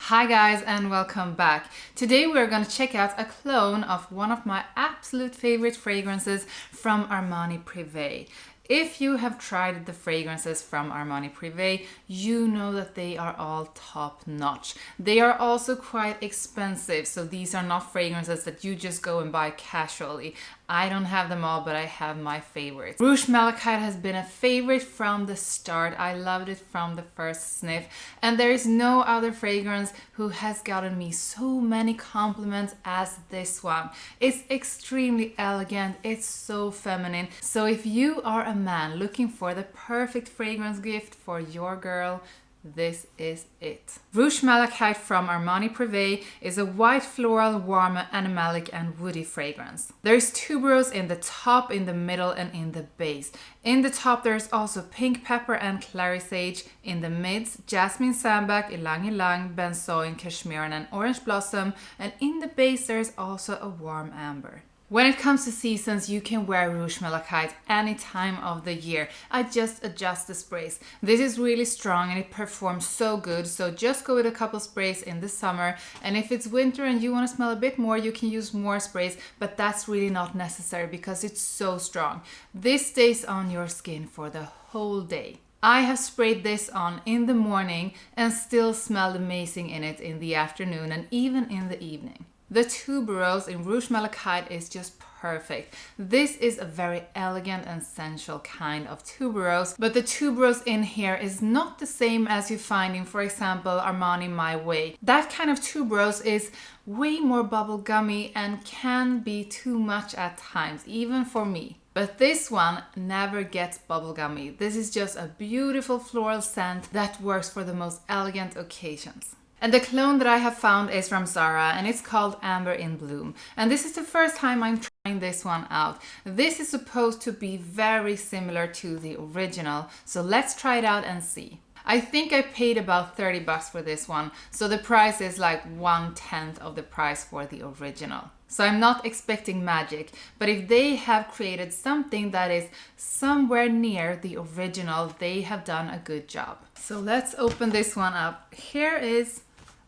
Hi guys and welcome back. Today we're going to check out a clone of one of my absolute favorite fragrances from Armani Privé. If you have tried the fragrances from Armani Privé, you know that they are all top notch. They are also quite expensive, so these are not fragrances that you just go and buy casually. I don't have them all, but I have my favorites. Rouge Malachite has been a favorite from the start. I loved it from the first sniff, and there is no other fragrance who has gotten me so many compliments as this one. It's extremely elegant, it's so feminine. So if you are a man looking for the perfect fragrance gift for your girl, this is it. Rouge Malachite from Armani Privé is a white floral, warm, animalic and woody fragrance. There's tuberose in the top, in the middle and in the base. In the top there's also pink pepper and clary sage. In the mids, jasmine sambac, ylang ylang, benzoin, cashmere and orange blossom. And in the base there's also a warm amber. When it comes to seasons, you can wear Rouge Malachite any time of the year. I just adjust the sprays. This is really strong and it performs so good, so just go with a couple sprays in the summer. And if it's winter and you want to smell a bit more, you can use more sprays, but that's really not necessary because it's so strong. This stays on your skin for the whole day. I have sprayed this on in the morning and still smelled amazing in it in the afternoon and even in the evening. The tuberose in Rouge Malachite is just perfect. This is a very elegant and sensual kind of tuberose, but the tuberose in here is not the same as you find in, for example, Armani My Way. That kind of tuberose is way more bubblegummy and can be too much at times, even for me. But this one never gets bubblegummy. This is just a beautiful floral scent that works for the most elegant occasions. And the clone that I have found is from Zara and it's called Amber in Bloom. And this is the first time I'm trying this one out. This is supposed to be very similar to the original, so let's try it out and see. I think I paid about $30 for this one, so the price is like 1/10 of the price for the original. So I'm not expecting magic, but if they have created something that is somewhere near the original, they have done a good job. So let's open this one up. Here is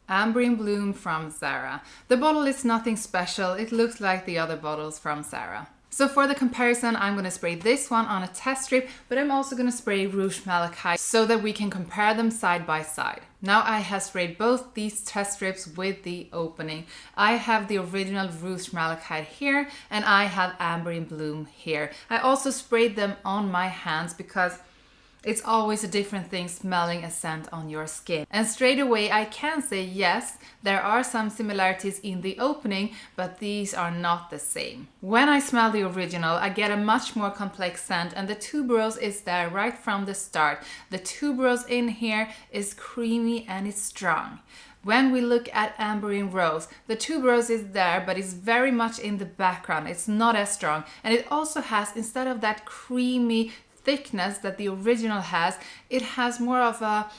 Amber in Bloom from Zara. The bottle is nothing special, it looks like the other bottles from Zara. So for the comparison, I'm going to spray this one on a test strip, but I'm also going to spray Rouge Malachite so that we can compare them side by side. Now I have sprayed both these test strips with the opening. I have the original Rouge Malachite here and I have Amber in Bloom here. I also sprayed them on my hands because it's always a different thing smelling a scent on your skin. And straight away I can say yes, there are some similarities in the opening, but these are not the same. When I smell the original, I get a much more complex scent and the tuberose is there right from the start. The tuberose in here is creamy and it's strong. When we look at Amber in Rose, the tuberose is there, but it's very much in the background. It's not as strong. And it also has, instead of that creamy thickness that the original has, it has more of a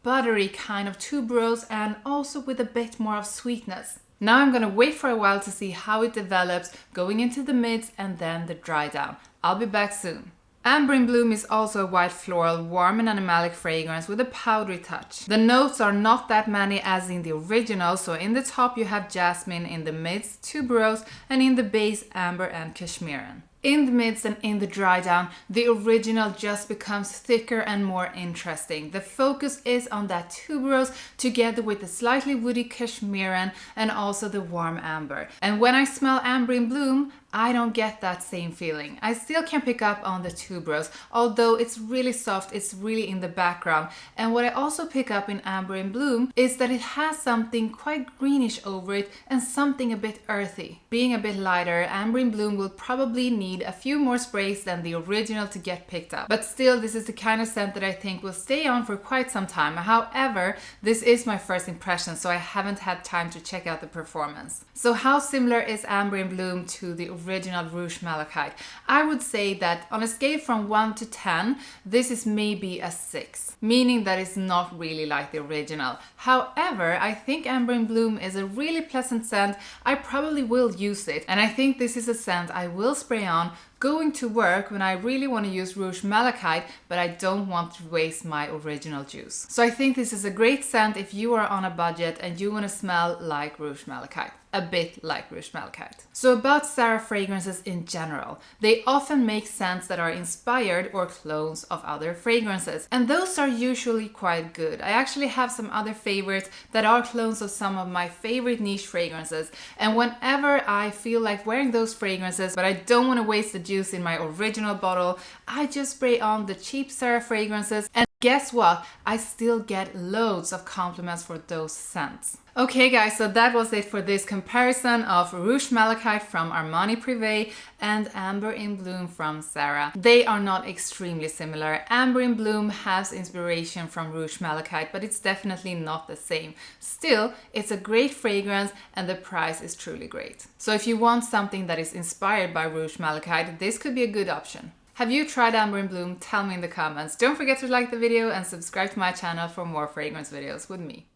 buttery kind of tuberose and also with a bit more of sweetness. Now I'm gonna wait for a while to see how it develops, going into the mids and then the dry down. I'll be back soon. Amber in Bloom is also a white floral, warm and animalic fragrance with a powdery touch. The notes are not that many as in the original, so in the top you have jasmine, in the mids tuberose, and in the base amber and cashmere. In the mids and in the dry down, the original just becomes thicker and more interesting. The focus is on that tuberose together with the slightly woody cashmere and also the warm amber. And when I smell Amber in Bloom, I don't get that same feeling. I still can pick up on the tuberose, although it's really soft, it's really in the background. And what I also pick up in Amber in Bloom is that it has something quite greenish over it and something a bit earthy. Being a bit lighter, Amber in Bloom will probably need a few more sprays than the original to get picked up. But still, this is the kind of scent that I think will stay on for quite some time. However, this is my first impression, so I haven't had time to check out the performance. So how similar is Amber in Bloom to the original Rouge Malachite? I would say that on a scale from 1 to 10, this is maybe a 6, meaning that it's not really like the original. However, I think Amber in Bloom is a really pleasant scent. I probably will use it, and I think this is a scent I will spray on going to work when I really want to use Rouge Malachite, but I don't want to waste my original juice. So I think this is a great scent if you are on a budget and you want to smell like Rouge Malachite. A bit like Rouge Malachite. So about Zara fragrances in general, they often make scents that are inspired or clones of other fragrances, and those are usually quite good. I actually have some other favorites that are clones of some of my favorite niche fragrances, and whenever I feel like wearing those fragrances but I don't want to waste the juice in my original bottle, I just spray on the cheap Zara fragrances, and guess what? I still get loads of compliments for those scents. Okay guys, so that was it for this comparison of Rouge Malachite from Armani Privé and Amber in Bloom from Zara. They are not extremely similar. Amber in Bloom has inspiration from Rouge Malachite, but it's definitely not the same. Still, it's a great fragrance and the price is truly great. So if you want something that is inspired by Rouge Malachite, this could be a good option. Have you tried Amber in Bloom? Tell me in the comments. Don't forget to like the video and subscribe to my channel for more fragrance videos with me.